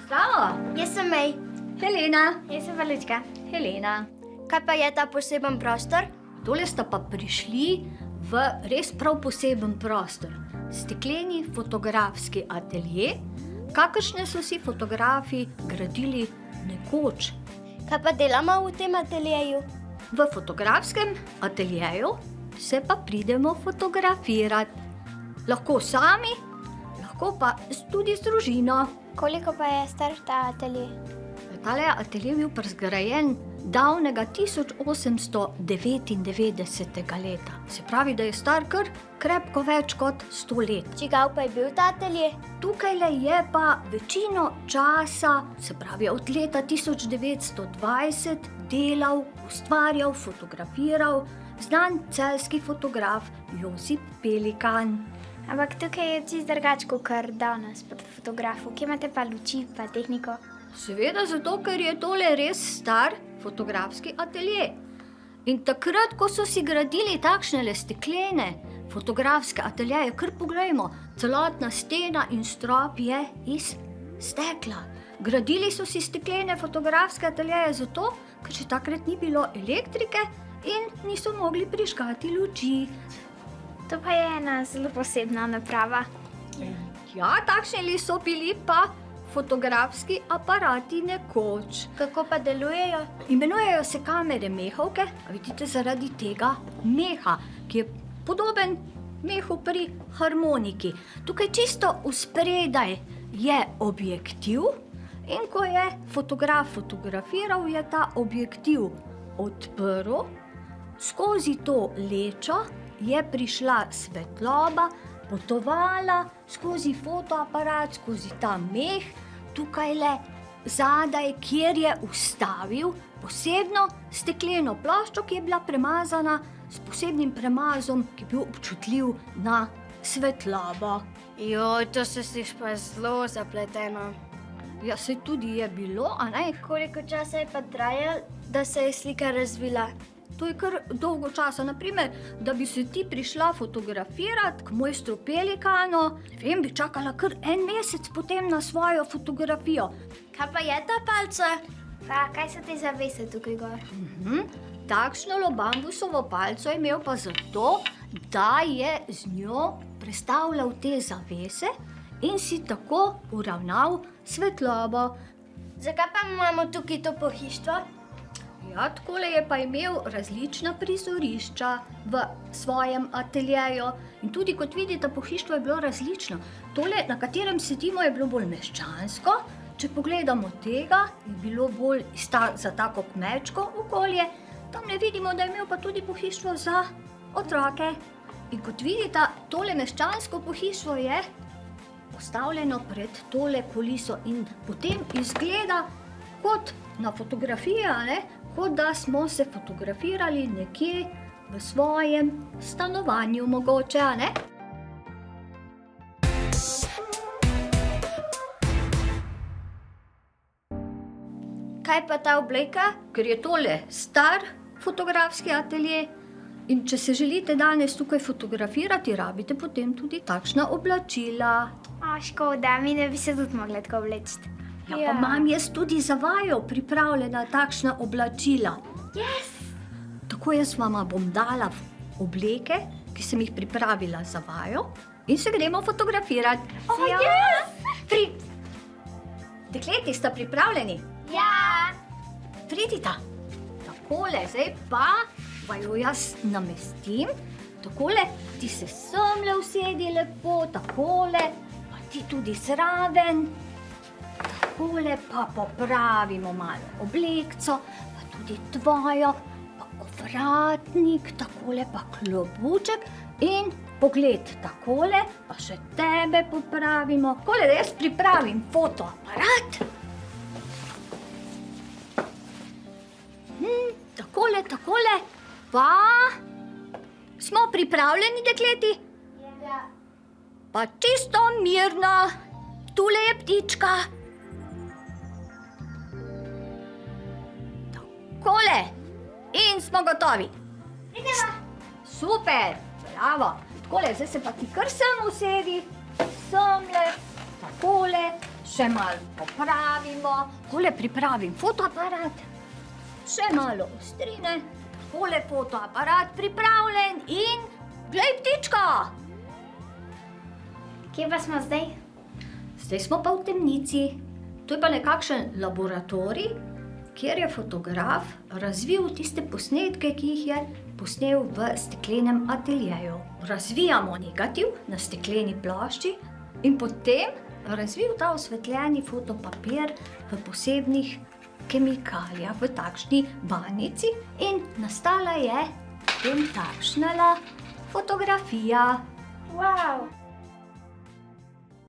Zdravo, Jaz sem Mej. Helena. Jaz sem Valička. Helena, Kaj pa je ta poseben prostor? tole sta pa prišli v res prav poseben prostor. Stekleni fotografski atelje, kakršne so si fotografi gradili nekoč. Kaj pa delamo v tem ateljeju? V fotografskem ateljeju se pa pridemo fotografirati. Lahko sami, lahko pa tudi z družino. Koliko pa je star ta atelje? Tale atelje je bil zgrajen davnega 1899. leta. Se pravi, da je star kar krepko več kot 100 let. Čigav pa je bil ta atelje? Tukajle je pa večino časa, se pravi od leta 1920, delal, ustvarjal, fotografiral znan celjski fotograf Josip Pelikan. Ampak tukaj je čisto drugače kot danes pri fotografu. Kje imate pa luči pa tehniko? Seveda zato, ker je tole res star fotografski atelje. In takrat, ko so si gradili takšne steklene fotografske ateljeje, kar poglejmo, celotna stena in strop je iz stekla. Gradili so si steklene fotografske ateljeje zato, ker še takrat ni bilo elektrike in niso mogli prižgati luči. To pa je ena zelo posebna naprava. Ja, takšni so bili pa fotografski aparati nekoč. Kako pa delujejo? Imenujejo se kamere mehovke, a vidite, zaradi tega meha, ki je podoben mehu pri harmoniki. Tukaj čisto vspredaj je objektiv in ko je fotograf fotografiral, je ta objektiv odprl, skozi to lečo je prišla svetloba, potovala skozi fotoaparat, skozi ta meh, tukajle zadaj, kjer je ustavil posebno stekleno ploščo, ki je bila premazana s posebnim premazom, ki je bil občutljiv na svetlobo. Joj, to se sliši pa zelo zapleteno. Ja, se tudi je bilo, a ne? Koliko časa je pa trajalo, da se je slika razvila? To je kar dolgo časa. Naprimer, da bi se ti prišla fotografirati k mojstru Pelikanu, ne vem, bi čakala kar 1 mesec potem na svojo fotografijo. Kaj pa je ta palca? Pa kaj so te zavese tukaj gor? Takšno lobambusovo palico je imel pa zato, da je z njo prestavljal te zavese in si tako uravnal svetlobo. Zakaj pa imamo tukaj to pohištvo? Ja, takole je pa imel različna prizorišča v svojem ateljeju. In tudi, kot vidite, pohištvo je bilo različno. Tole, na katerem sedimo, je bilo bolj meščansko. Če pogledamo tega, je bilo bolj za tako kmečko okolje. Tam ne vidimo, da je imel pa tudi pohištvo za otroke. In kot vidite, tole meščansko pohištvo je postavljeno pred tole kuliso in potem izgleda kot na fotografiji, kot da smo se fotografirali nekje v svojem stanovanju mogoče, a ne? Kaj pa ta obleka? Ker je tole star fotografski atelje in če se želite danes tukaj fotografirati, rabite potem tudi takšna oblačila. Škoda, mi ne bi se tudi mogli tako obleči. Ja, pa imam jaz tudi za vaju pripravljena takšna oblačila. Yes! Tako jaz vama bom dala obleke, ki sem jih pripravila za vaju in se gremo fotografirati. Yes! Dekleti, sta pripravljeni? Ja! Pridita. Takole, zdaj pa vaju jaz namestim. Takole, ti se semle usedi lepo, takole, pa ti tudi zraven. Takole pa popravimo malo oblekco, pa tudi tvojo, pa ovratnik, takole pa klobuček in pogled takole, pa še tebe popravimo. Takole, da jaz pripravim fotoaparat. Takole, pa smo pripravljeni, dekleti? Ja. Pa čisto mirno, tule je ptička. Takole, in smo gotovi. Idemo. Super, bravo. Takole, zdaj se pa ti kar sem usedi, semle, takole, Še malo popravimo, tole pripravim fotoaparat, še malo ostrine, tole fotoaparat pripravljen in glej ptička! Kje pa smo zdaj? Zdaj smo pa v temnici. To je pa nekakšen laboratorij, kjer je fotograf razvil tiste posnetke, ki jih je posnel v steklenem ateljeju. Razvijamo negativ na stekleni plošči in potem razvil ta osvetljeni fotopapir v posebnih kemikalijah, v takšni banjici in nastala je potem takšnala fotografija. Wow!